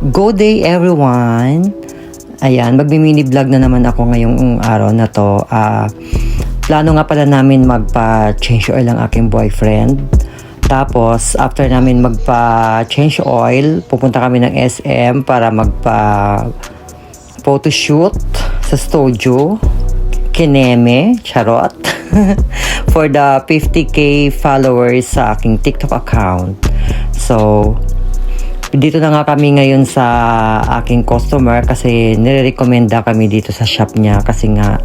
Good day everyone! Ayan, magmi-mini vlog na naman ako ngayong araw na to. Plano nga pala namin magpa-change oil ang aking boyfriend. Tapos, after namin magpa-change oil, pupunta kami ng SM para magpa-photoshoot sa studio. Kineme, charot. For the 50k followers sa aking TikTok account. So, dito na nga kami ngayon sa aking customer kasi nire-recommenda kami dito sa shop niya kasi nga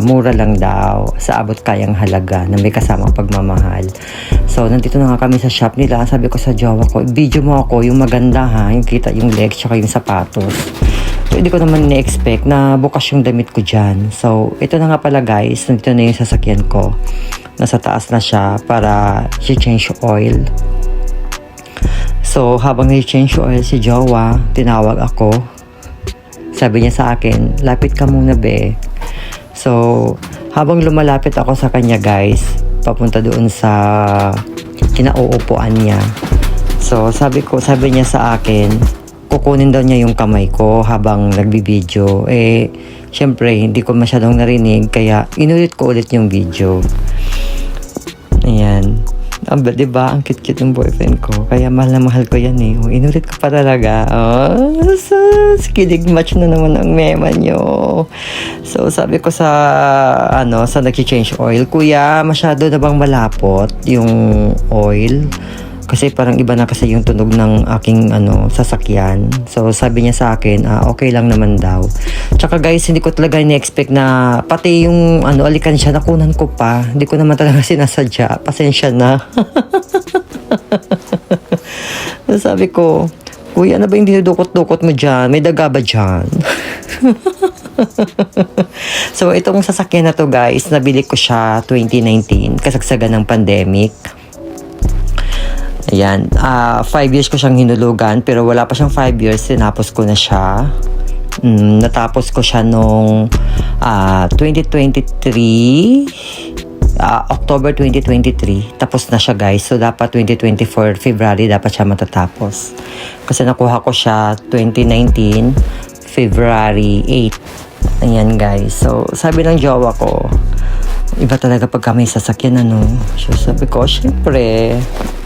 mura lang daw sa abot kayang halaga na may kasamang pagmamahal. So nandito na nga kami sa shop nila. Sabi ko sa jowa ko, video mo ako yung maganda ha, yung kita yung legs tsaka yung sapatos. So hindi ko naman na-expect na bukas yung damit ko dyan. So ito na nga pala guys, nandito na yung sasakyan ko. Nasa taas na siya para i-change oil. So, habang na-change oil si jowa, tinawag ako. Sabi niya sa akin, lapit ka muna be. So, habang lumalapit ako sa kanya guys, papunta doon sa kinauupuan niya. So, sabi niya sa akin, kukunin daw niya yung kamay ko habang nagbibideo. Syempre, hindi ko masyadong narinig, kaya inulit ko ulit yung video. Ayan. Diba? Ang cute-cute ng boyfriend ko. Kaya mahal na mahal ko yan eh. Inulit ko pa talaga. Kilig match na naman ang mema nyo. So, sabi ko sa nag-change oil, Kuya, masyado na bang malapot yung oil? Kasi parang iba na kasi yung tunog ng aking sasakyan. So, sabi niya sa akin, okay lang naman daw. Tsaka guys, hindi ko talaga ni-expect na pati yung alikansya nakunan ko pa. Hindi ko naman talaga sinasadya. Pasensya na. Sabi ko, Kuya, ano ba yung dinudukot-dukot mo dyan? May daga ba dyan? So, itong sasakyan na to guys, nabili ko siya 2019, kasagsagan ng pandemic. Ayan, 5 years ko siyang hinulugan, pero wala pa siyang 5 years, tinapos ko na siya. Natapos ko siya nung 2023, October 2023, tapos na siya guys. So, dapat 2024, February, dapat siya matatapos. Kasi nakuha ko siya 2019, February 8. Ayan guys, so sabi ng jowa ko, iba talaga pag kami sasakyan So, sabi ko, syempre,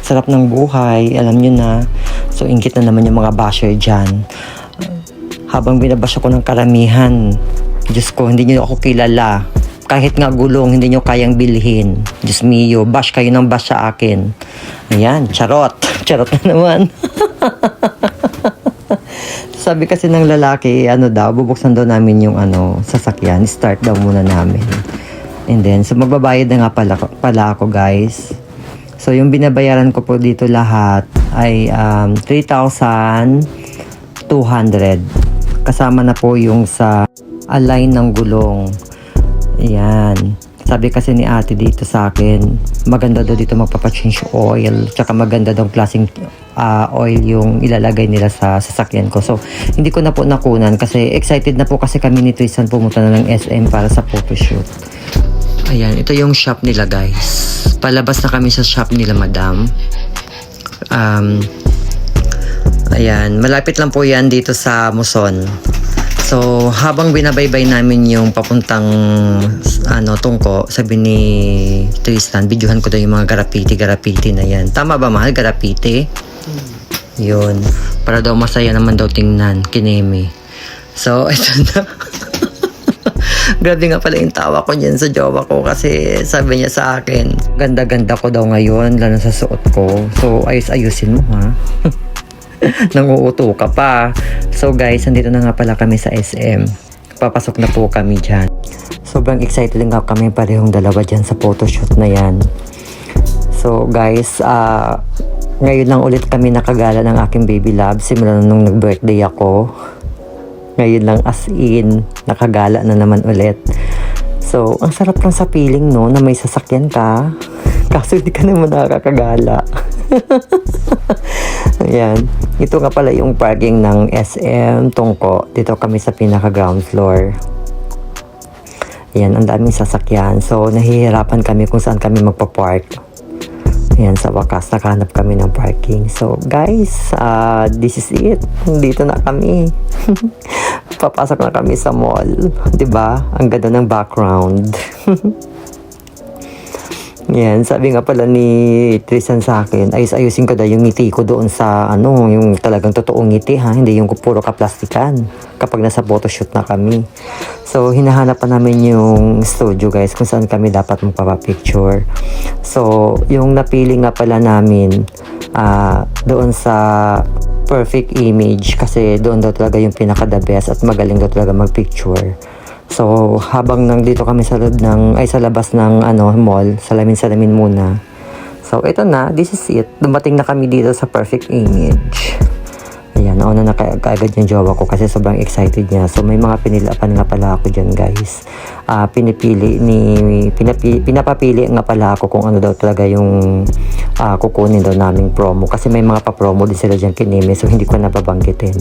sarap ng buhay, alam nyo na. So, inggit na naman yung mga basher dyan. Habang binabash ako ng karamihan, Diyos ko, hindi nyo ako kilala. Kahit nga gulong, hindi nyo kayang bilhin. Diyos mio, bash kayo ng bash sa akin. Ayan, charot. Charot na naman. Sabi kasi ng lalaki, bubuksan daw namin yung sasakyan. Start daw muna namin. And then, so magbabayad na nga pala ako guys. So, yung binabayaran ko po dito lahat ay 3,200. Kasama na po yung sa align ng gulong. Ayan. Sabi kasi ni ate dito sa akin, maganda daw dito magpapachange oil. Tsaka maganda daw klaseng oil yung ilalagay nila sa sasakyan ko. So, hindi ko na po nakunan kasi excited na po kasi kami ni Tristan pumunta na ng SM para sa photoshoot. Ayan, ito yung shop nila guys. Palabas na kami sa shop nila madam. Ayan, malapit lang po yan dito sa Muson. So, habang binabaybay namin yung papuntang Tungko, sabi ni Tristan, videohan ko daw yung mga garapiti na yan. Tama ba mahal, garapiti? Yun, para daw masaya naman daw tingnan, kineme. So, ito na. Grabe nga pala yung tawa ko dyan sa jowa ko kasi sabi niya sa akin, ganda-ganda ko daw ngayon, lalo sa suot ko. So, ayusin mo ha. Nanguuto ka pa. So guys, nandito na nga pala kami sa SM. Papasok na po kami dyan. Sobrang excited nga kami parehong dalawa dyan sa photoshoot na yan. So guys, ngayon lang ulit kami nakagala ng aking baby love simula nung nag-birthday ako. Ngayon lang as in, nakagala na naman ulit. So, ang sarap lang sa feeling no, na may sasakyan ka. Kaso hindi ka naman nakakagala. Ayan. Ito nga pala yung parking ng SM Tungko. Dito kami sa pinaka ground floor. Ayan, ang daming sasakyan. So, nahihirapan kami kung saan kami magpa-park. Ayan, sa wakas, nakahanap kami ng parking. So, guys, this is it. Dito na kami. Papasok na kami sa mall. 'Di ba? Ang ganda ng background. Yan, sabi nga pala ni Tristan sa akin, ayusin ko daw yung ngiti ko doon sa yung talagang totoong ngiti ha, hindi yung puro kaplastikan kapag nasa photoshoot na kami. So, hinahanap pa namin yung studio guys kung saan kami dapat magpapapicture. So, yung napili nga pala namin doon sa Perfect Image kasi doon daw talaga yung pinaka the best at magaling daw talaga magpicture. So, habang nandito kami sa loob sa labas ng mall, salamin-salamin muna. So, ito na, this is it. Dumating na kami dito sa Perfect Image. Ayan, nauna na kaagad yung jowa ko kasi sobrang excited niya. So, may mga pinilapan nga pala ako dyan, guys. Pinapapili nga pala ako kung ano daw talaga yung kukunin daw naming promo. Kasi may mga pa-promo din sila dyan kineme, so hindi ko nababanggitin.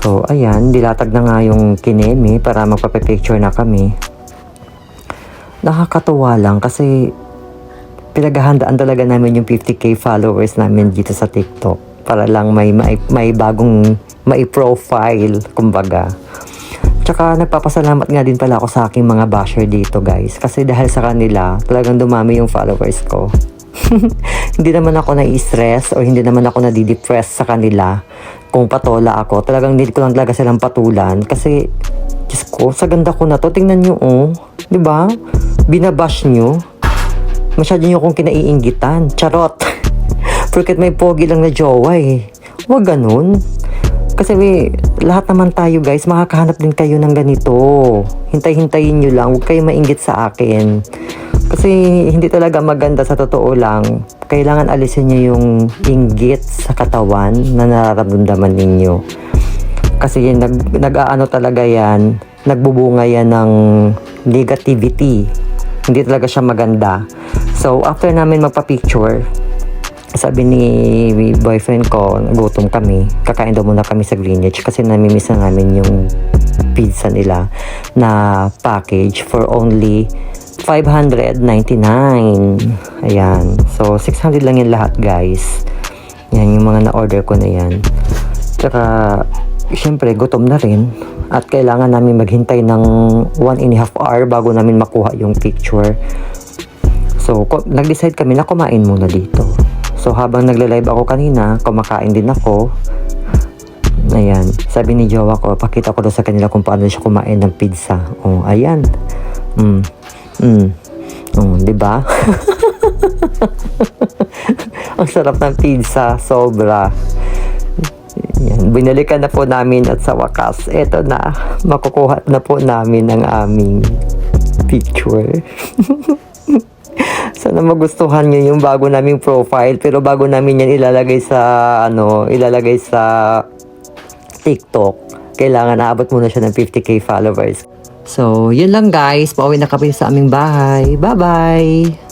So, ayan, dilatag na nga yung kineme para magpapapicture na kami. Nakakatuwa lang kasi pinaghahandaan talaga namin yung 50k followers namin dito sa TikTok para lang may bagong mai-profile, kumbaga. Tsaka nagpapasalamat nga din pala ako sa aking mga basher dito, guys. Kasi dahil sa kanila, talagang dumami yung followers ko. Hindi naman ako nai-stress o hindi naman ako nadidepress sa kanila kung patola ako. Talagang need ko lang talaga silang patulan kasi Diyos ko, sa ganda ko na to, tingnan nyo di ba? Binabash nyo, masyado nyo akong kinaiinggitan, charot. Porque may pogi lang na jowa huwag ganun kasi lahat naman tayo guys, makakahanap din kayo ng ganito. Hintay-hintayin nyo lang, huwag kayo mainggit sa akin. Kasi hindi talaga maganda, sa totoo lang. Kailangan alisin nyo yung inggit sa katawan na nararamdaman ninyo. Kasi nag-aano talaga yan, nagbubunga yan ng negativity. Hindi talaga siya maganda. So, after namin magpa-picture, sabi ni boyfriend ko, gutom kami. Kakain daw muna kami sa Greenwich kasi namimiss na namin yung pizza nila na package for only $599. Ayan. So, 600 lang yung lahat, guys. Yan, yung mga na-order ko na yan. Tsaka, syempre, gutom na rin. At kailangan namin maghintay ng 1.5 hour bago namin makuha yung picture. So, nag-decide kami na kumain muna dito. So, habang nagle-live ako kanina, kumakain din ako. Ayan. Sabi ni jowa ko, pakita ko daw sa kanila kung paano siya kumain ng pizza. Oh, ayan. Di ba? Ang sarap ng pizza, sobra. Yan, binalikan na po namin at sa wakas, eto na, makukuha na po namin ang aming picture. Sana magustuhan nyo yung bago naming profile, pero bago namin yan ilalagay sa TikTok, kailangan naabot muna siya ng 50k followers. So, yun lang guys. Pauwi na kami sa aming bahay. Bye-bye!